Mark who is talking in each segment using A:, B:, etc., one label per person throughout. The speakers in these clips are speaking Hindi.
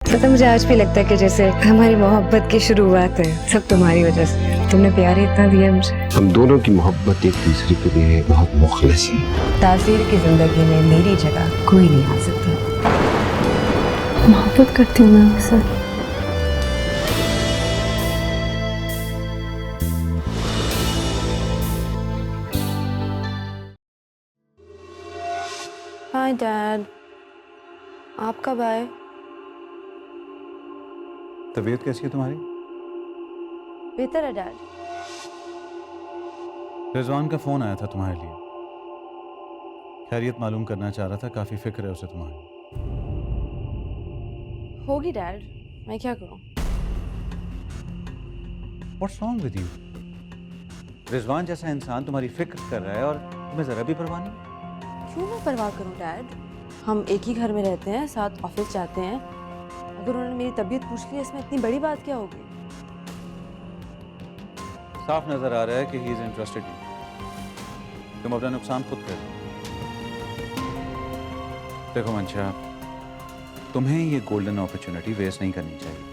A: तो मुझे आज भी लगता है कि जैसे हमारी मोहब्बत की शुरुआत है सब तुम्हारी वजह से। तुमने प्यार ही इतना दिया मुझे।
B: हम दोनों की मोहब्बत एक दूसरे के लिए बहुत मुखलिस है।
A: तासीर की जिंदगी में मेरी जगह कोई नहीं आ सकता। मोहब्बत करती हूँ मैं आपसे।
C: हाय डैड, आप कब आए?
D: तबीयत कैसी है तुम्हारी?
C: बेहतर है डैड।
D: रिजवान का फोन आया था तुम्हारे लिए, खैरियत मालूम करना चाह रहा था। काफी फिक्र है उसे तुम्हारी।
C: होगी डैड, मैं क्या करूं?
D: What's wrong with you? Rizwan जैसा इंसान तुम्हारी फिक्र कर रहा है और तुम्हें जरा भी परवाह नहीं।
C: क्यों मैं परवाह करूं डैड? हम एक ही घर में रहते हैं, साथ ऑफिस जाते हैं। अगर उन्होंने मेरी तबीयत पूछ ली, इसमें इतनी बड़ी बात क्या होगी?
D: साफ नजर आ रहा है कि ही इज इंटरेस्टेड इन। तुम अपना नुकसान खुद कर रहे हो। देखो मंशा, तुम्हें ये गोल्डन अपॉर्चुनिटी वेस्ट नहीं करनी चाहिए।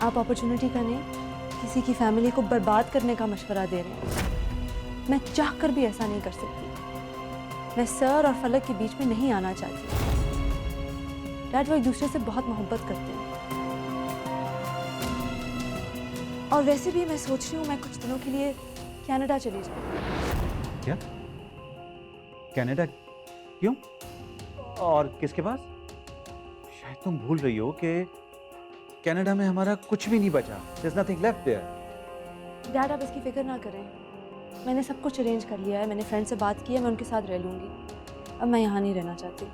C: आप अपॉर्चुनिटी का नहीं, किसी की फैमिली को बर्बाद करने का मशवरा दे रहे हैं। मैं चाह कर भी ऐसा नहीं कर सकती। मैं सर और फलक के बीच में नहीं आना चाहती। डैड, वो एक दूसरे से बहुत मोहब्बत करते हैं। और वैसे भी मैं सोच रही हूँ मैं कुछ दिनों के लिए कनाडा चली जाऊँ।
D: क्या? कनाडा? क्यों? और किसके पास? शायद तुम भूल रही हो कि कनाडा में हमारा कुछ भी नहीं बचा। There's nothing left there.
C: Dad, आप इसकी फिक्र ना करें। मैंने सब कुछ अरेंज कर लिया है। मैंने फ्रेंड से बात की है, मैं उनके साथ रह लूँगी। अब मैं यहाँ नहीं रहना चाहती।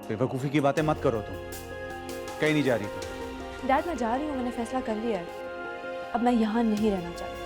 D: बेवकूफ़ी की बातें मत करो तुम। कहीं नहीं जा रही तुम।
C: डैड, मैं जा रही हूँ, मैंने फैसला कर लिया है। अब मैं यहाँ नहीं रहना चाहती।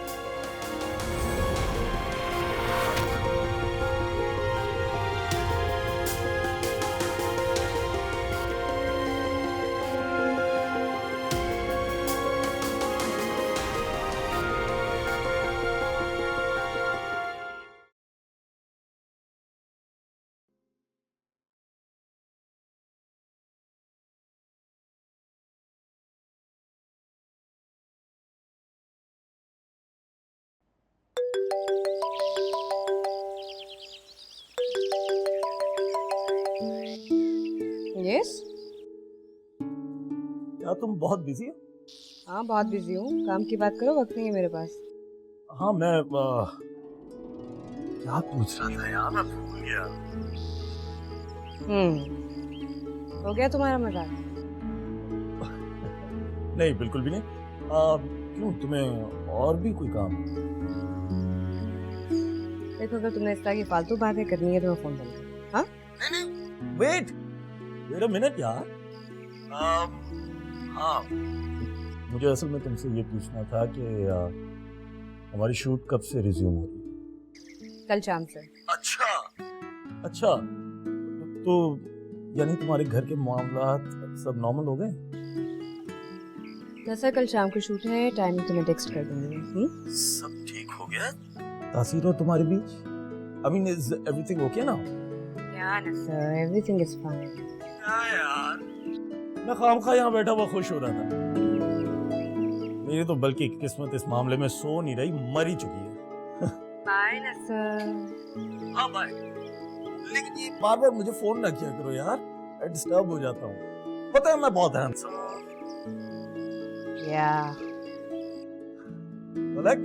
A: यस।
E: क्या तुम बहुत बिजी हो?
A: हाँ बहुत बिजी हूँ, काम की बात करो, वक्त नहीं है मेरे पास।
E: हाँ मैं क्या पूछ रहा था यार, मैं भूल गया।
A: हो गया तुम्हारा मजाक?
E: नहीं बिल्कुल भी नहीं। क्यों, तुम्हें और भी कोई काम है?
A: देखो, अगर तुमने इस तरह की फालतू बातें करनी है तो मैं फोन बंद कर। हाँ
E: नहीं, वेट अ मिनट यार। हाँ, मुझे असल में तुमसे ये पूछना था कि हमारी शूट कब से रिज्यूम हो रही है?
A: कल शाम से।
E: अच्छा अच्छा, तो यानी तुम्हारे घर के मामलात सब नॉर्मल हो गए?
A: दरअसल कल शाम को शूट है, टाइमिंग तुम्हें टेक्स्ट कर दूंगी।
E: सब ठीक हो गया तासीर और तुम्हारे बीच? I mean, is everything okay now?
A: Yeah, sir, everything is fine.
E: क्या यार, मैं खामखा यहाँ बैठा हुआ खुश हो रहा था। मेरी तो बल्कि किस्मत इस मामले में सो नहीं रही, मर ही चुकी है।
A: Bye, sir.
E: हाँ बाय। लेकिन ये बार बार मुझे फोन ना किया करो यार, मैं डिस्टर्ब हो जाता हूँ। पता है मैं बहुत हैंडसम हूँ।
A: Yeah.
E: पलक,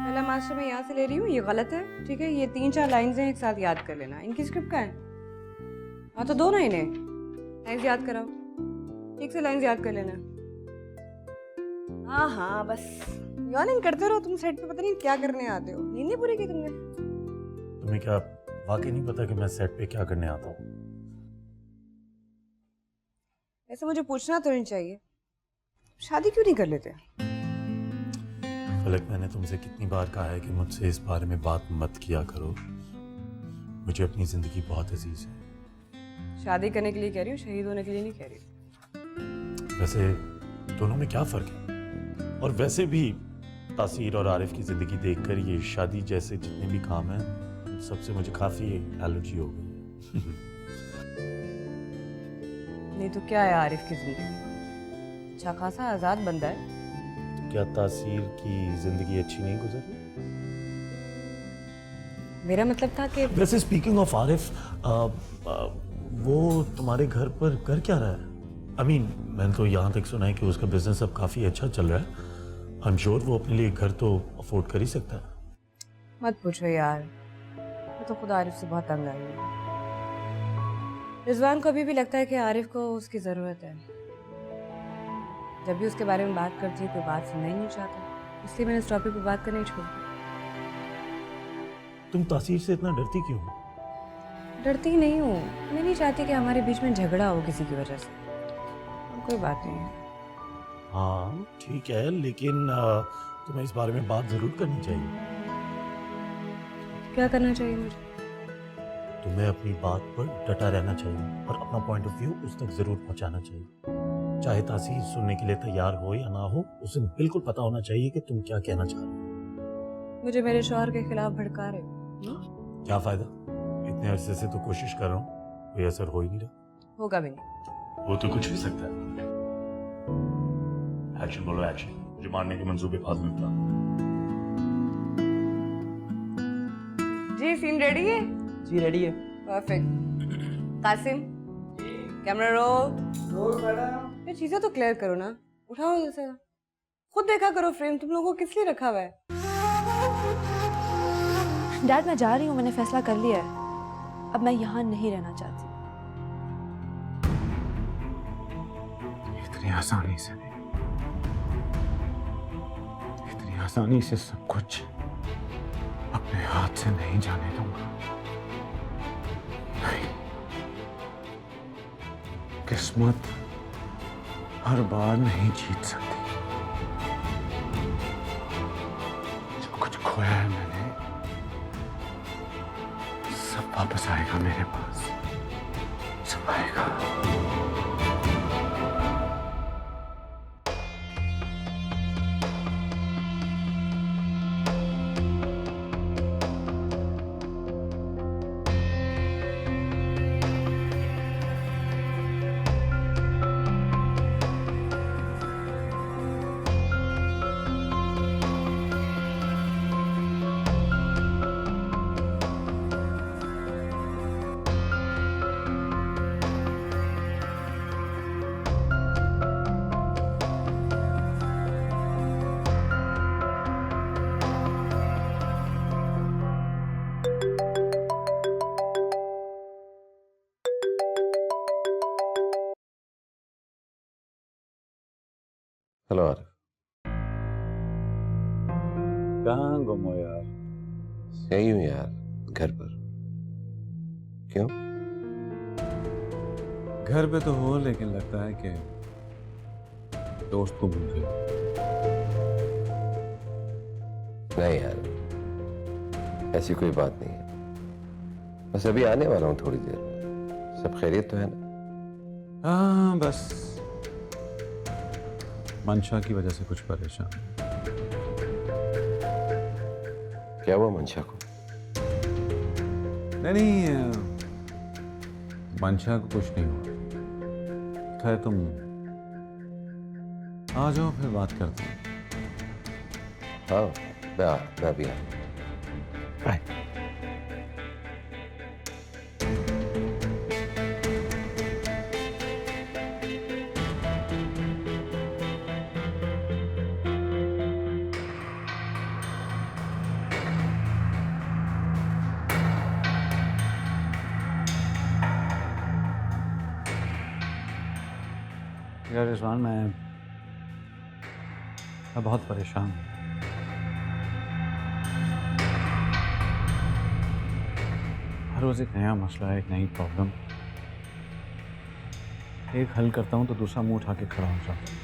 A: पहला मास्टर मैं यहाँ से ले रही हूँ, ये गलत है। ठीक है, ये 3-4 लाइन्स हैं, एक साथ याद कर लेना। इनकी स्क्रिप्ट का है। हाँ तो दो ना इन्हें, लाइन्स याद कराओ, ठीक से लाइन्स याद कर लेना। हाँ हाँ बस यॉर्निंग करते रहो, तुम सेट पे पता नहीं क्या करने आते हो। नींद नहीं पूरी की तुमने?
E: तुम्हें क्या वाकई नहीं पता कि मैं सेट पे क्या करने आता हूँ?
A: ऐसे मुझे पूछना तो नहीं चाहिए, शादी क्यों नहीं कर लेते?
E: फलक, मैंने तुमसे कितनी बार कहा है कि मुझसे इस बारे में बात मत किया करो। मुझे अपनी जिंदगी बहुत अजीज है।
A: शादी करने के लिए कह रही हूँ, शहीद होने के लिए नहीं कह रही।
E: वैसे दोनों में क्या फर्क है? और वैसे भी तासीर और आरिफ की जिंदगी देखकर ये शादी जैसे जितने भी काम हैं सबसे मुझे काफी एलर्जी हो गई है।
A: नहीं तो क्या है आरिफ की जिंदगी, अच्छा खासा आजाद बंदा है।
E: क्या तासीर की जिंदगी अच्छी नहीं गुजर रही?
A: मेरा मतलब था कि
E: वैसे स्पीकिंग ऑफ आरिफ, वो तुम्हारे घर पर कर क्या रहा है? मैंने तो यहाँ तक सुना है कि उसका बिजनेस अब काफी अच्छा चल रहा है। आई एम श्योर वो अपने लिए घर तो अफोर्ड कर ही सकता है।
A: मत पूछो यार, मैं तो खुद आरिफ से बहुत तंग आई हूँ। रिजवान को अभी भी लगता है कि आरिफ को उसकी ज़रूरत है। जब भी उसके बारे में बात करती है कोई बात सुनना ही नहीं चाहता, इसलिए मैंने इस टॉपिक पर बात करना ही छोड़ दी।
E: तुम तासीर से इतना डरती क्यों हो?
A: डरती ही नहीं हूँ, मैं नहीं चाहती कि हमारे बीच में झगड़ा हो किसी की वजह से। कोई बात नहीं है।
E: हाँ ठीक है, लेकिन तुम्हें इस बारे में बात जरूर करनी चाहिए।
A: क्या करना चाहिए मुझे?
E: तुम्हें अपनी बात पर डटा रहना चाहिए और अपना पॉइंट ऑफ व्यू उस तक जरूर पहुंचाना चाहिए। चाहे तासीर सुनने के लिए तैयार हो या ना हो, उसे बिल्कुल पता होना चाहिए कि तुम क्या कहना चाह रहे हो।
A: मुझे मेरे शौहर के खिलाफ भड़का रहे हो?
E: क्या फायदा? इतने अरसे से तो कोशिश कर रहा हूँ, कोई असर हो ही नहीं रहा।
A: होगा भी नहीं।
E: वो तो कुछ भी सकता है। एक्शन बोलो एक्शन, मुझे मारने के मंसूबे बाद में बता।
A: जी सीन रेडी है?
F: जी रेडी है।
A: Perfect. Qasim, camera roll madam. ये चीजें तो क्लियर करो ना, उठाओ जैसे खुद देखा करो फ्रेम, तुम लोगों को किस लिए रखा हुआ है?
C: डैड मैं जा रही हूँ, मैंने फैसला कर लिया है। अब मैं यहाँ नहीं रहना चाहती।
B: इतनी आसानी से नहीं, इतनी आसानी से सब कुछ अपने हाथ से नहीं जाने दूंगा। नहीं, किस्मत हर बार नहीं जीत सकती। जो कुछ खोया है मैंने, सब वापस आएगा मेरे पास, सब आएगा। हेलो आरिफ।
D: कहाँ गुम हो यार?
B: यही हूँ यार, घर पर। क्यों?
D: घर पे तो हो, लेकिन लगता है कि दोस्त को भूल गए।
B: नहीं यार, ऐसी कोई बात नहीं है। बस अभी आने वाला हूँ थोड़ी देर में। सब खैरियत तो है ना?
D: हाँ बस मंशा की वजह से कुछ परेशान।
B: क्या हुआ मंशा को?
D: नहीं, मंशा को कुछ नहीं हुआ। खैर तुम आ जाओ, फिर बात करते हैं।
B: हाँ मैं भी आ। बाय।
D: यार रिजवान, मैं बहुत परेशान हूँ। हर रोज एक नया मसला, एक नई प्रॉब्लम। एक हल करता हूँ तो दूसरा मुंह उठा के खड़ा हो जाता हूँ।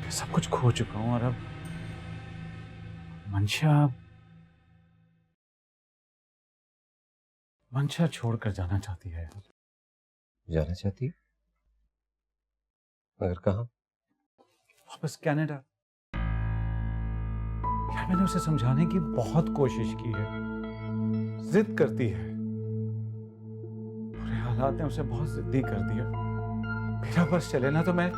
D: मैं सब कुछ खो चुका हूँ और अब मंशा छोड़कर जाना चाहती है।
B: जाना चाहती है? मगर कहाँ?
D: वापस कनाडा। यार मैंने उसे समझाने की बहुत कोशिश की है, जिद करती है। बुरे हालात ने उसे बहुत जिद्दी कर दिया। मेरा बस चले ना तो मैं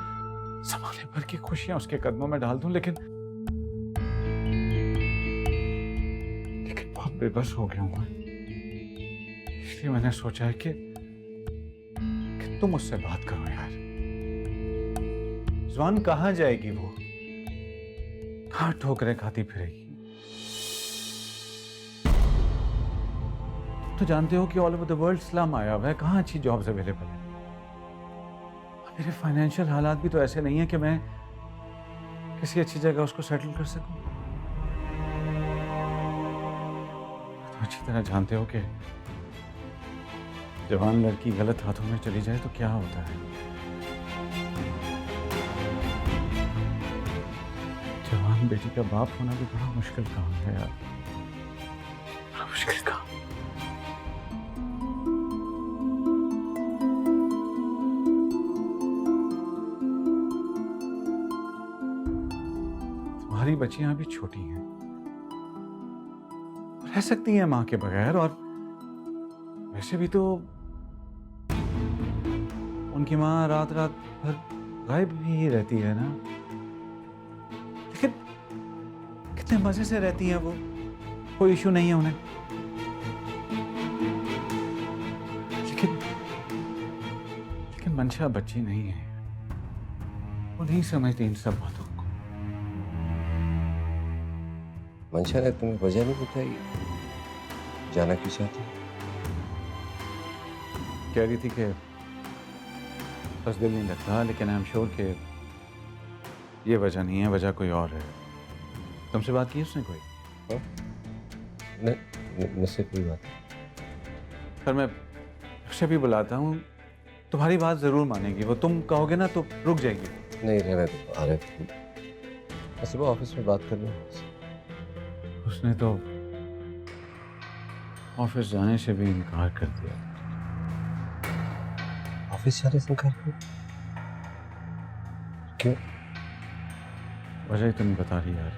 D: ज़माने भर की खुशियां उसके कदमों में डाल दूं, लेकिन बहुत बेबस हो गया हूं। इसलिए मैंने सोचा है कि तुम उससे बात करो यार। ज़ुबान कहाँ जाएगी वो? कहाँ ठोकरें खाती फिरेगी? तो जानते हो कि all over the world slum आया हुआ है, कहाँ अच्छी जॉब्स अवेलेबल है। मेरे फाइनेंशियल हालात भी तो ऐसे नहीं है कि मैं किसी अच्छी जगह उसको सेटल कर सकूं। तो अच्छी तरह जानते हो कि जवान लड़की गलत हाथों में चली जाए तो क्या होता है। जवान बेटी का बाप होना भी बड़ा मुश्किल काम है यार, बड़ा मुश्किल काम। तुम्हारी बच्चियां अभी छोटी हैं, रह सकती हैं मां के बगैर, और वैसे भी तो उनकी माँ रात रात भर गायब ही रहती है ना। लेकिन कितने मजे से रहती हैं वो, कोई इशू नहीं है उन्हें। लेकिन मंशा बच्ची नहीं है, वो नहीं समझती इन सब बातों को।
B: मंशा ने तुम्हें वजह नहीं बताई जाना क्यों चाहती है?
D: कह रही थी कि बस दिल नहीं लगता, लेकिन आई एम श्योर कि ये वजह नहीं है, वजह कोई और है। तुमसे बात की उसने कोई?
B: मुझसे कोई बात नहीं।
D: पर मैं उसे भी बुलाता हूँ, तुम्हारी बात जरूर मानेगी वो। तुम कहोगे ना तो रुक जाएगी।
B: नहीं रहने दो, आ रहे थे। मैं सुबह ऑफिस में बात कर लूँ।
D: उसने तो ऑफिस जाने से भी इनकार कर दिया।
B: ऑफिस जाने से इनकार क्यों?
D: वजह ही तुम बता रही यार,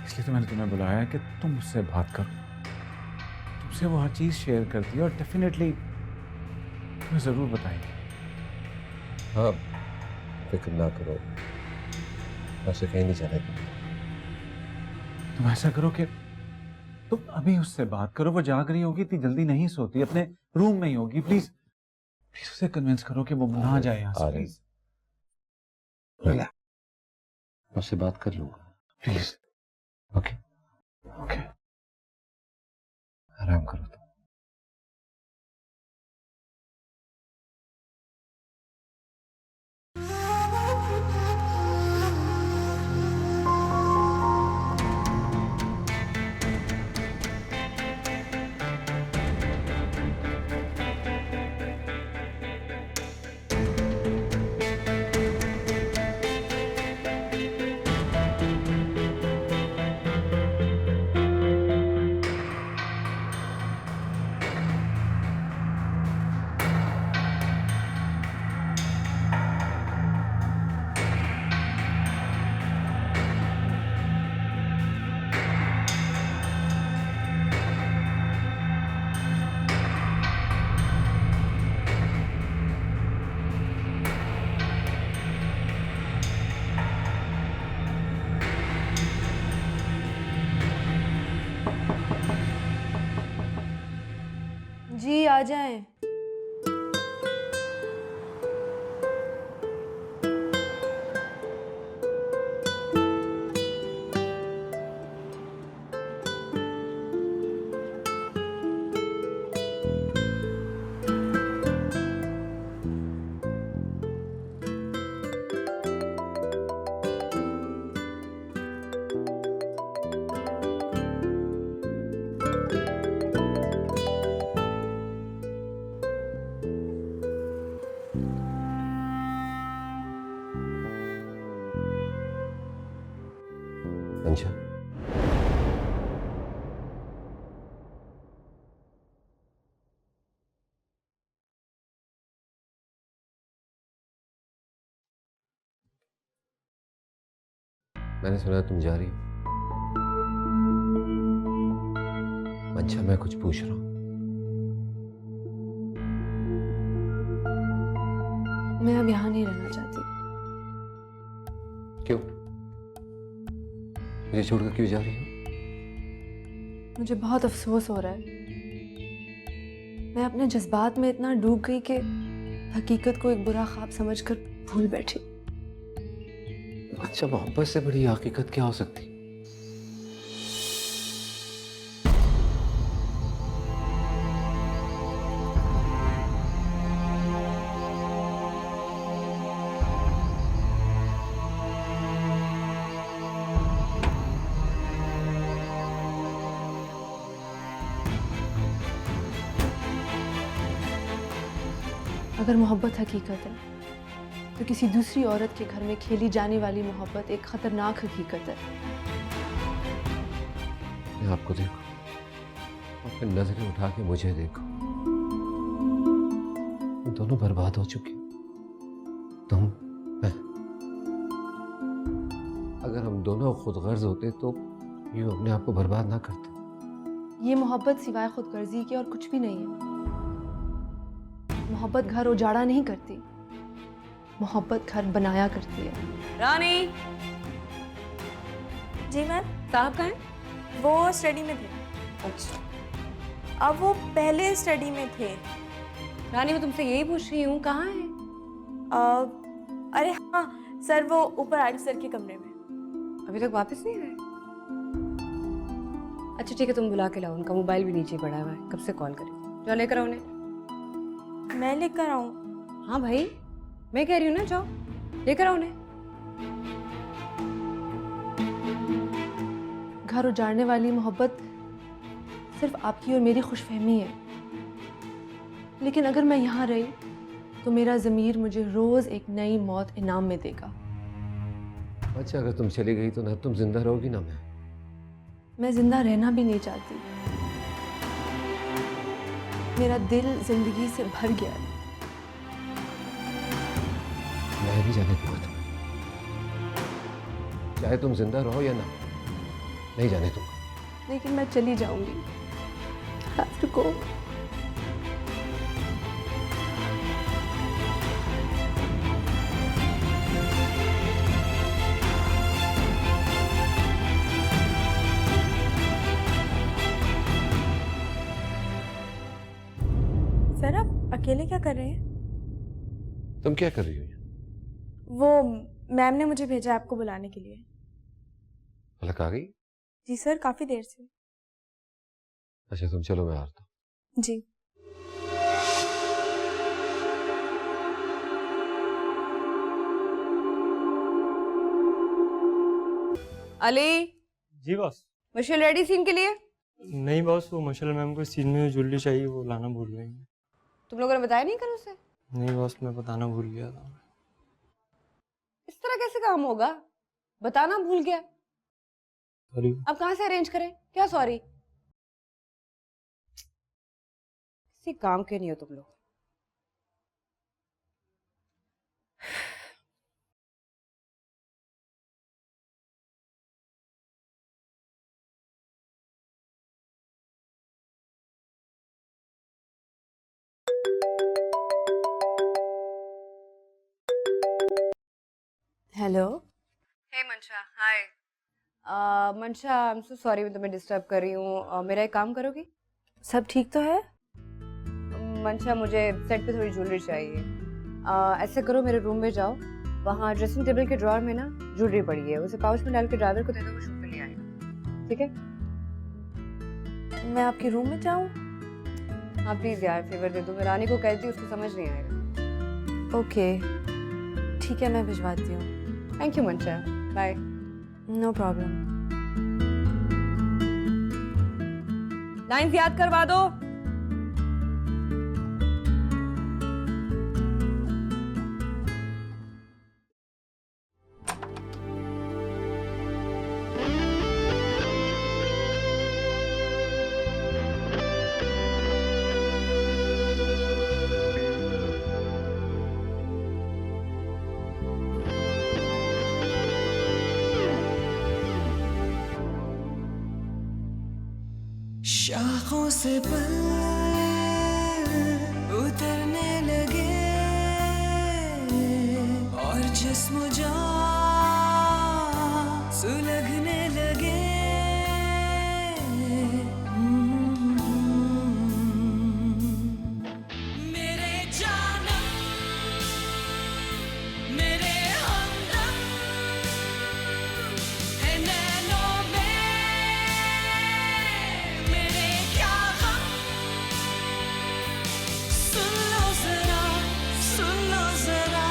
D: इसलिए तो मैंने तुम्हें बुलाया है कि तुम उससे बात करो। तुमसे वो हर चीज शेयर करती है और डेफिनेटली तुम्हें जरूर बताएगी।
B: हाँ, फिक्र ना करो, ऐसे कहीं नहीं जाने दूंगा।
D: तुम ऐसा करो कि तुम अभी उससे बात करो। वो जाग रही होगी, इतनी जल्दी नहीं सोती, अपने रूम में ही होगी। प्लीज प्लीज उसे कन्विंस करो कि वो ना जाए यहाँ से। प्लीज
B: मैं उससे बात कर लूंगा।
D: प्लीज।
B: ओके
D: ओके,
B: आराम करो तुम।
C: जी आ जाएं।
B: मैंने सुना तुम जा रही हो। अच्छा, मैं कुछ पूछ रहा हूँ।
C: मैं अब यहाँ नहीं रहना चाहती।
B: क्यों? मुझे छोड़कर क्यों जा रही हो?
C: मुझे बहुत अफसोस हो रहा है। मैं अपने जज्बात में इतना डूब गई कि हकीकत को एक बुरा ख्वाब समझकर भूल बैठी।
B: अच्छा, मोहब्बत से बड़ी हकीकत क्या हो सकती?
C: अगर मोहब्बत हकीकत है तो किसी दूसरी औरत के घर में खेली जाने वाली मोहब्बत एक खतरनाक हकीकत है।
B: मैं आपको देखो, अपनी नजरें उठा के मुझे देखो। हम दोनों बर्बाद हो चुके। तुम, मैं। अगर हम दोनों खुदगर्ज होते तो यूं अपने आप को बर्बाद ना करते।
C: ये मोहब्बत सिवाय खुदगर्जी के और कुछ भी नहीं है। मोहब्बत घर उजाड़ा नहीं करती, मोहब्बत घर बनाया करती है।
A: रानी,
F: जी मैम।
A: साहब कहाँ हैं?
F: वो स्टडी में थे।
A: अच्छा
F: अब वो पहले स्टडी में थे।
A: रानी, मैं तुमसे यही पूछ रही हूँ, कहाँ है?
F: अरे हाँ सर, वो ऊपर आर्ट सर के कमरे में।
A: अभी तक वापस नहीं आए? अच्छा ठीक है, तुम बुला के लाओ। उनका मोबाइल भी नीचे पड़ा हुआ है, कब से कॉल करी। जाओ लेकर आओ उन्हें।
F: मैं लेकर आऊँ?
A: हाँ भाई, मैं कह रही हूँ ना, जाओ लेकर आओ उन्हें।
C: घर उजाड़ने वाली मोहब्बत सिर्फ आपकी और मेरी खुशफहमी है, लेकिन अगर मैं यहाँ रही तो मेरा ज़मीर मुझे रोज़ एक नई मौत इनाम में देगा।
B: अच्छा, अगर तुम चली गई तो ना तुम जिंदा रहोगी ना
C: मैं जिंदा रहना भी नहीं चाहती। मेरा दिल जिंदगी से भर गया है।
B: मैं भी जाने दूंगा तुम्हें, चाहे तुम जिंदा रहो या ना, नहीं जाने दूंगा।
C: लेकिन मैं चली जाऊंगी। Have to go.
F: सर आप अकेले क्या कर रहे हैं?
B: तुम क्या कर रही हो?
F: वो मैम ने मुझे भेजा आपको बुलाने के लिए।
B: पलक आ गई?
F: जी सर, काफी देर से।
B: अच्छा तुम चलो, मैं आता हूँ।
F: जी।
A: अली,
G: जी बॉस।
A: मशीन रेडी सीन के लिए?
G: नहीं बॉस, वो मशल मैम को सीन में ज्वेलरी चाहिए, वो लाना भूल गई हैं।
A: तुम लोगों ने बताया नहीं कल उसे?
G: नहीं बॉस, मैं बताना भूल गया था।
A: इस तरह कैसे काम होगा? बताना भूल गया।
G: सॉरी।
A: अब कहाँ से अरेंज करें? क्या सॉरी? किसी काम के नहीं हो तुम लोग।
C: हेलो।
A: हे मंशा, हाय। मंशा, आई एम सो सॉरी मैं तुम्हें डिस्टर्ब कर रही हूँ। मेरा एक काम करोगी?
C: सब ठीक तो है?
A: मंशा, मुझे सेट पे थोड़ी ज्वेलरी चाहिए। ऐसे करो, मेरे रूम में जाओ, वहाँ ड्रेसिंग टेबल के ड्रॉअर में ना ज्वेलरी पड़ी है, उसे पाउच में डाल के ड्राइवर को दे दो, वो शूट पे ले आएगा। ठीक है?
F: मैं आपके रूम में जाऊँ?
A: हाँ प्लीज़ यार, फेवर दे दो। मैं रानी को कहती हूँ, उसको समझ नहीं आएगा।
C: ओके ठीक है, मैं भिजवाती हूँ।
A: Thank you Mansha, bye.
C: No problem.
A: Lines याद करवा दो।
H: शाखों से पल उतरने लगे और जिस्म जा सुलगने लगे। मेरे जानम मेरे हमदम है नैनों में मेरे क्या गम। सुन लो जरा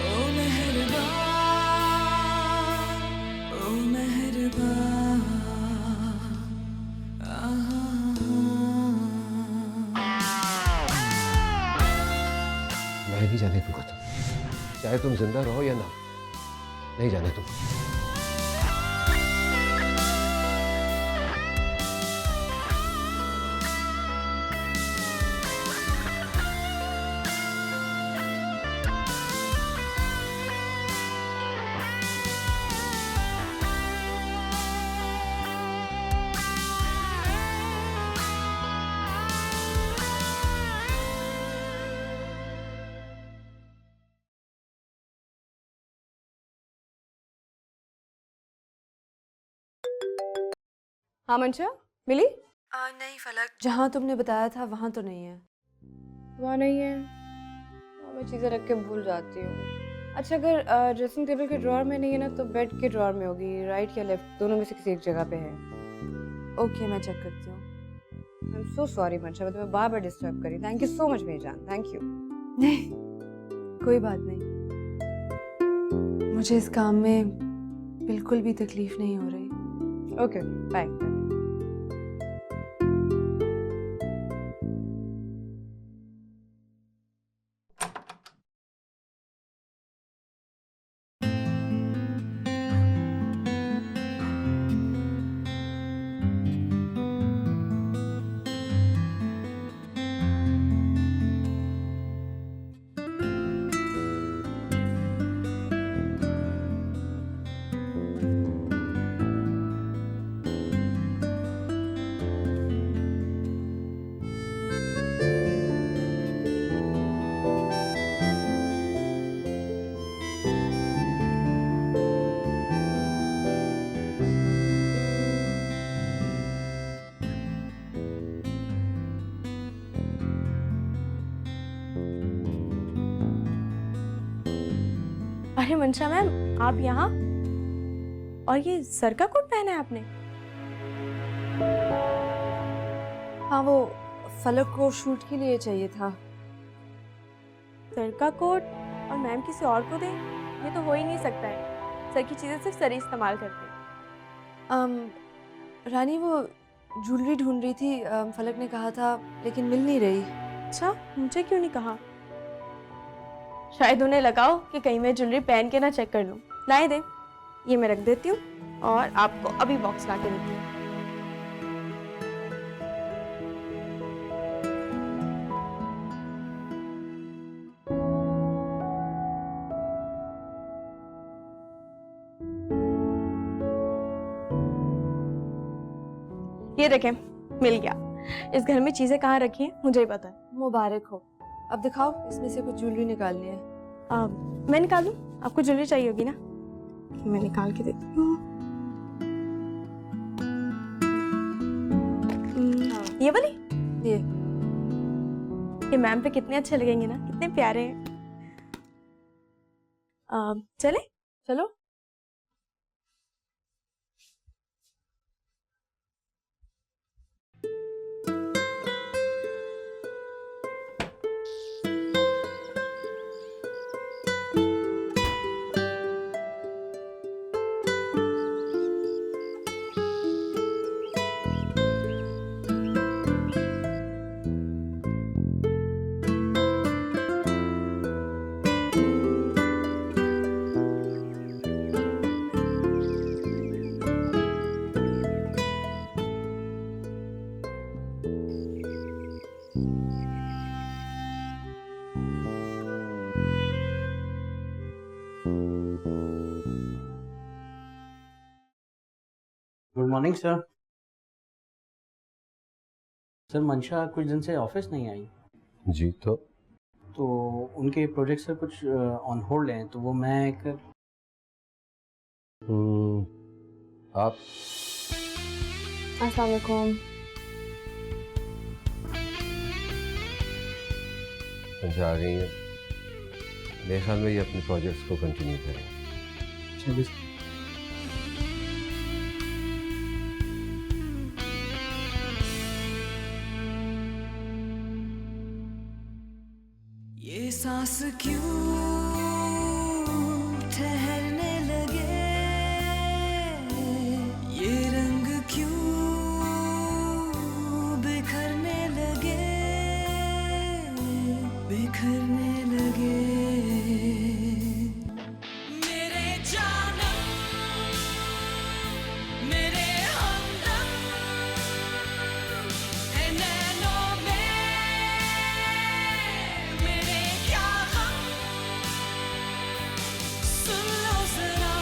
H: ओ मेहरबान ओ मेहरबान।
B: मैं नहीं जाने दूंगा तुम, चाहे तुम जिंदा रहो या ना, नहीं जाने तुम।
A: हाँ मंशा, मिली?
C: नहीं फलक, जहाँ तुमने बताया था वहाँ तो नहीं है।
A: वहाँ नहीं है? मैं चीज़ें रख के भूल जाती हूँ। अच्छा, अगर ड्रेसिंग टेबल के ड्रॉअर में नहीं है ना, तो बेड के ड्रॉअर में होगी, राइट या लेफ्ट, दोनों में से किसी एक जगह पे है।
C: ओके, मैं चेक करती हूँ।
A: आई एम सो सॉरी मंशा, मैं तुम्हें बार बार डिस्टर्ब करी। थैंक यू सो मच मेरी जान, थैंक यू।
C: नहीं, कोई बात नहीं। मुझे इस काम में बिल्कुल भी तकलीफ नहीं हो रही।
A: Okay, bye.
F: अरे मंशा मैम, आप यहाँ? और ये सर का कोट पहना है आपने?
C: हाँ, वो फलक को शूट के लिए चाहिए था।
F: सर का कोट और मैम किसी और को दें? ये तो हो ही नहीं सकता है। सर की चीज़ें सिर्फ सर ही इस्तेमाल करते हैं।
C: रानी, वो ज्वेलरी ढूंढ रही थी, फलक ने कहा था, लेकिन मिल नहीं रही।
F: अच्छा, मुझे क्यों नहीं कहा? शायद उन्हें लगाओ कि कहीं मैं ज्वेलरी पहन के ना चेक कर लूं। लाए दे, ये मैं रख देती हूँ और आपको अभी बॉक्स ला के देती हूँ। ये देखें, मिल गया। इस घर में चीजें कहाँ रखी हैं मुझे ही पता है।
C: मुबारक हो। अब दिखाओ, इसमें से कुछ ज्वेलरी निकालनी है।
F: मैं निकालूं? आपको ज्वेलरी चाहिए होगी ना? मैं निकाल के देती हूँ। ये वाली? ये मैम पे कितने अच्छे लगेंगे ना, कितने प्यारे हैं। चले?
C: चलो।
I: Good morning, sir. सर मंशा कुछ दिन से ऑफिस नहीं आई,
B: जी
I: तो उनके प्रोजेक्ट सर कुछ ऑन होल्ड हैं, तो वो मैं एक
B: आप
F: अस्सलाम वालेकुम।
B: समझा आ गई हैं। मेरे ख्याल में ये अपने प्रोजेक्ट्स को कंटिन्यू करें।
I: चलिए
H: ये सांस क्यों ठहरने लगे, ये रंग क्यों बिखरने लगे, बिखरने लगे। मेरे जानम, मेरे हमदम है नैनों में, मेरे क्या गम। सुन लो जरा,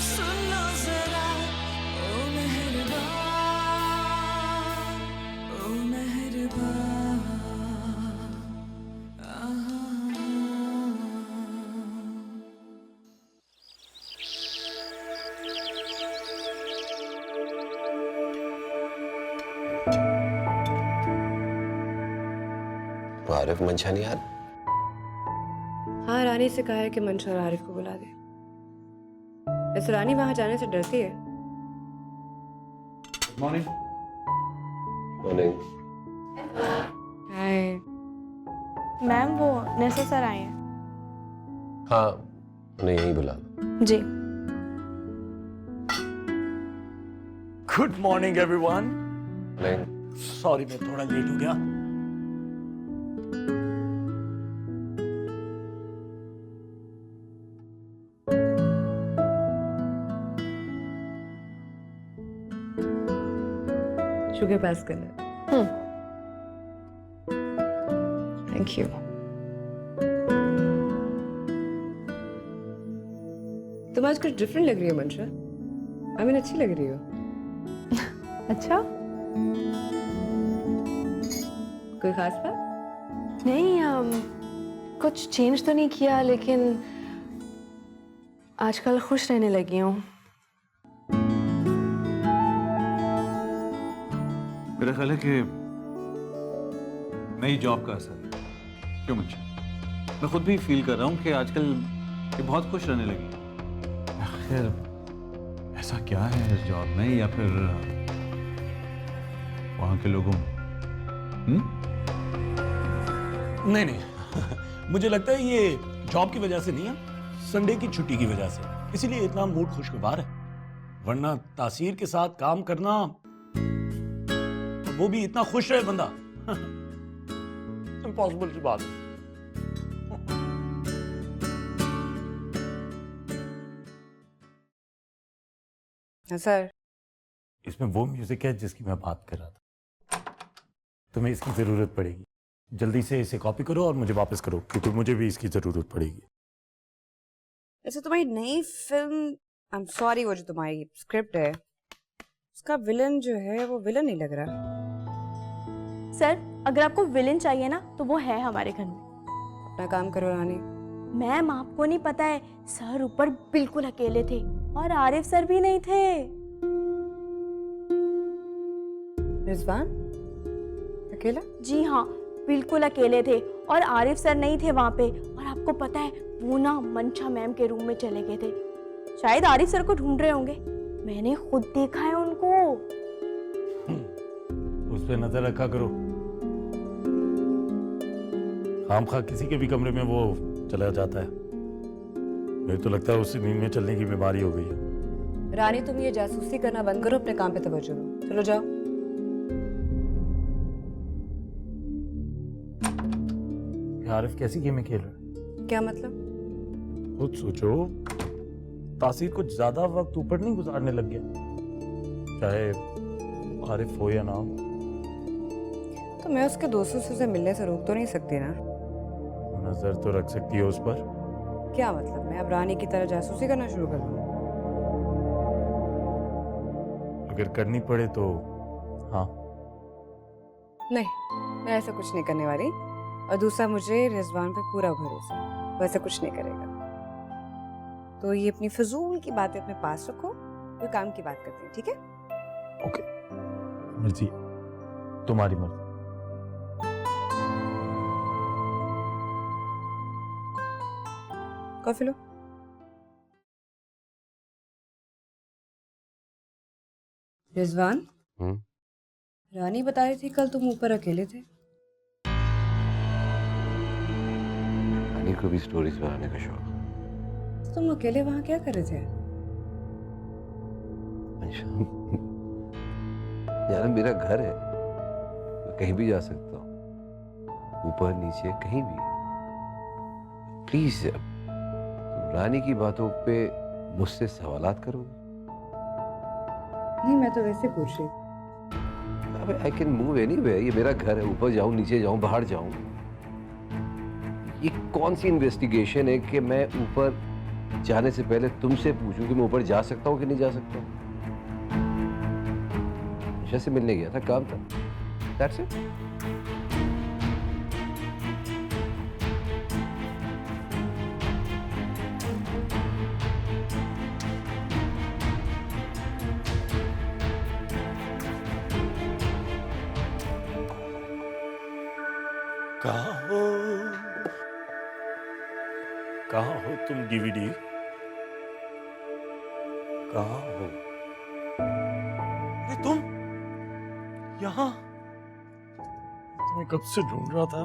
H: सुन लो जरा, ओ मेहरबान, ओ मेहरबान। आहा।
B: आरिफ मंशा नहीं आ रहा?
A: हाँ, रानी से कहा है कि मंशा और आरिफ को बुला दे। वैसे रानी वहां जाने से डरती है।
D: Good morning.
B: Morning.
A: Hi.
F: Ma'am वो नेसा सर आए हैं।
B: हाँ, उन्हें यहीं बुला लो।
F: जी।
E: Good morning everyone.
B: नहीं,
E: सॉरी मैं थोड़ा लेट हो गया।
A: शुगर पास करना। Thank you. तुम आज कुछ डिफरेंट लग रही हो मंशा। आई मीन अच्छी लग रही हो।
F: अच्छा।
A: कोई खास बात?
F: नहीं कुछ चेंज तो नहीं किया, लेकिन आजकल खुश रहने लगी हूँ।
D: मेरा ख्याल है कि नई जॉब का असर है। क्यों मंशा? मैं खुद भी फील कर रहा हूँ कि आजकल ये बहुत खुश रहने लगी। आखिर ऐसा क्या है इस जॉब में, या फिर वहां के लोगों में?
E: नहीं नहीं मुझे लगता है ये जॉब की वजह से नहीं है, संडे की छुट्टी की वजह से, इसीलिए इतना मूड खुशगवार है। वरना तासीर के साथ काम करना, वो भी इतना खुश रहे बंदा, इम्पॉसिबल की बात है।
A: हाँ सर।
E: इसमें वो म्यूजिक है जिसकी मैं बात कर रहा था। तुम्हें इसकी जरूरत पड़ेगी, जल्दी से इसे कॉपी करो और मुझे वापस करो, क्योंकि मुझे भी इसकी जरूरत पड़ेगी।
A: ऐसे तुम्हारी नई फिल्म, आई एम सॉरी, वो जो तुम्हारी स्क्रिप्ट है उसका विलन जो है वो विलन नहीं लग रहा।
F: सर अगर आपको विलेन चाहिए ना, तो वो है हमारे घर में।
A: अपना काम करो रानी।
F: मैम आपको नहीं पता है, सर ऊपर बिल्कुल अकेले थे और आरिफ सर भी नहीं थे।
A: रिजवान अकेला?
F: जी हाँ, बिल्कुल अकेले थे और आरिफ सर नहीं थे वहाँ पे। और आपको पता है वो ना मंशा मैम के रूम में चले गए थे। शायद आरिफ सर को ढूंढ रहे होंगे, मैंने खुद देखा है उनको।
E: उस पे नजर रखा करो, खामखा किसी के भी कमरे में वो चला जाता है। मुझे तो लगता है उसे नींद में चलने की बीमारी हो गई है।
A: रानी तुम ये जासूसी करना बंद करो, अपने काम पे तवज्जो दो। चलो जाओ।
E: आरिफ कैसी गेमें खेल रहा है?
A: क्या मतलब?
E: खुद सोचो, तासीर कुछ ज्यादा वक्त ऊपर नहीं गुजारने लग गया, चाहे आरिफ हो या ना हो।
A: तो मैं उसके दोस्तों से उसे मिलने से रोक तो नहीं सकती ना।
E: नजर तो रख सकती है उस पर।
A: क्या मतलब मैं अब रानी की तरह जासूसी करना शुरू कर दूं?
E: अगर करनी पड़े तो हाँ।
A: नहीं, मैं ऐसा कुछ नहीं करने वाली। और दूसरा, मुझे रिजवान पे पूरा भरोसा है, वो ऐसा कुछ नहीं करेगा। तो ये अपनी फजूल की बातें अपने पास रखो, कोई काम की बात करते हैं, ठीक है?
E: ओके, मर्जी, तुम्हारी मर्जी।
A: कॉफी लो। रिजवान, रानी बता रही थी कल तुम ऊपर अकेले थे।
B: रानी को भी स्टोरीज बनाने का शौक।
A: तुम अकेले वहां क्या कर रहे थे?
B: यार मेरा घर है, मैं कहीं भी जा सकता हूँ, ऊपर नीचे कहीं भी। प्लीज तुम रानी की बातों पे मुझसे सवालात करोगे?
A: नहीं, मैं तो वैसे पूछ रही थी।
B: आई कैन मूव एनीवेयर, ये मेरा घर है, ऊपर जाऊं नीचे जाऊं बाहर जाऊं। ये कौन सी इन्वेस्टिगेशन है कि मैं ऊपर जाने से पहले तुमसे पूछूं कि मैं ऊपर जा सकता हूं कि नहीं जा सकता हूं? निशा से मिलने गया था, काम था, दैट्स इट।
E: कहाँ हो तुम डीवीडी? कहाँ हो? अरे तुम यहाँ? तुम्हें कब से ढूंढ रहा था।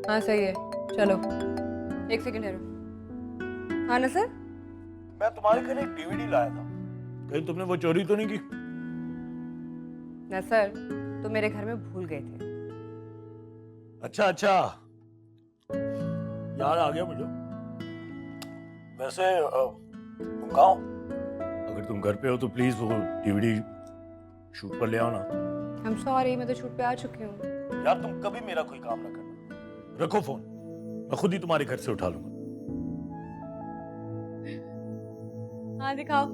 A: हाँ सही है, चलो 1 सेकंड ठहरो। हाँ ना सर?
E: मैं तुम्हारे घर एक डीवीडी लाया था, कहीं तुमने वो चोरी तो नहीं की?
A: ना सर, तो मेरे घर में भूल गए थे।
E: अच्छा अच्छा, याद आ गया मुझे। वैसे तुम कहाँ हो? अगर तुम घर पे हो तो प्लीज वो डीवीडी शूट पर ले आओ ना।
A: I'm sorry, मैं तो शूट पे आ चुकी हूँ।
E: यार तुम कभी मेरा कोई काम ना करना। रखो फोन, मैं खुद ही तुम्हारे घर से उठा लूंगा।
A: हाँ दिखाओ।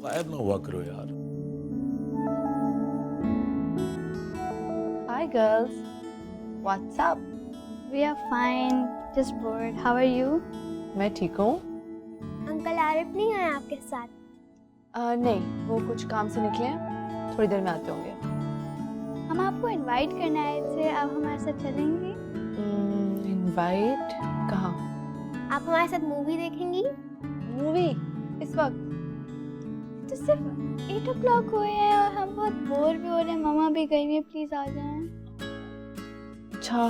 E: गायब ना हुआ करो यार।
F: Hi girls, what's up? We are fine, just bored. How are you?
C: मैं ठीक हूँ।
F: अंकल आरिफ नहीं आए आपके साथ?
C: नहीं, वो कुछ काम से निकले हैं, थोड़ी देर में आते होंगे।
F: हम आपको इनवाइट करने आए थे, आप हमारे साथ चलेंगे?
C: इनवाइट? कहाँ?
F: आप हमारे साथ मूवी देखेंगी?
C: मूवी? इस वक्त?
F: तो सिर्फ 8 o'clock हुए हैं और हम बहुत बोर भी हो रहे हैं, मम्मा भी गई हैं, प्लीज आ जाएं।
C: अच्छा,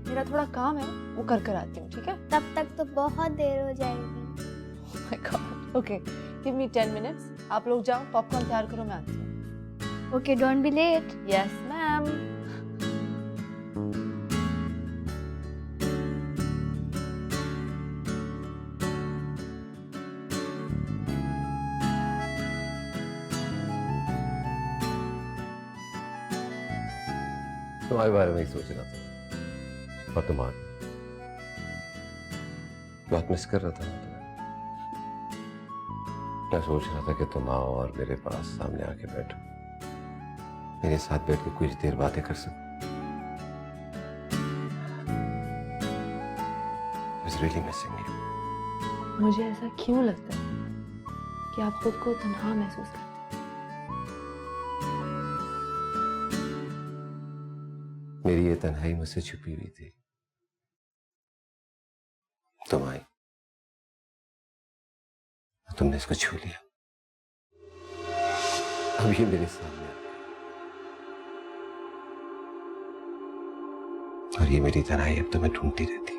C: मेरा थोड़ा काम है, वो कर आती हूँ, ठीक है?
F: तब तक तो बहुत देर हो जाएगी।
C: Oh my God. Okay, give me 10 minutes. आप लोग जाओ, पॉपकॉर्न तैयार करो, मैं आती हूँ।
F: Okay, don't be late.
C: Yes, ma'am.
B: तुम्हारे बारे में ही सोच रहा था, और तुम्हारे बहुत मिस कर रहा था मैं तुम्हें। मैं सोच रहा था कि तुम आओ और मेरे पास सामने आके बैठो, मेरे साथ बैठ के कुछ देर बातें कर सको। I was really missing you.
C: मुझे ऐसा क्यों लगता है कि आप खुद को तन्हा महसूस करते हैं?
B: मेरी ये तन्हाई मुझसे छुपी हुई थी, तुम आई, तुमने इसको छू लिया, अब ये मेरे सामने आ गया, और ये मेरी तन्हाई अब तुम्हें ढूंढती रहती है।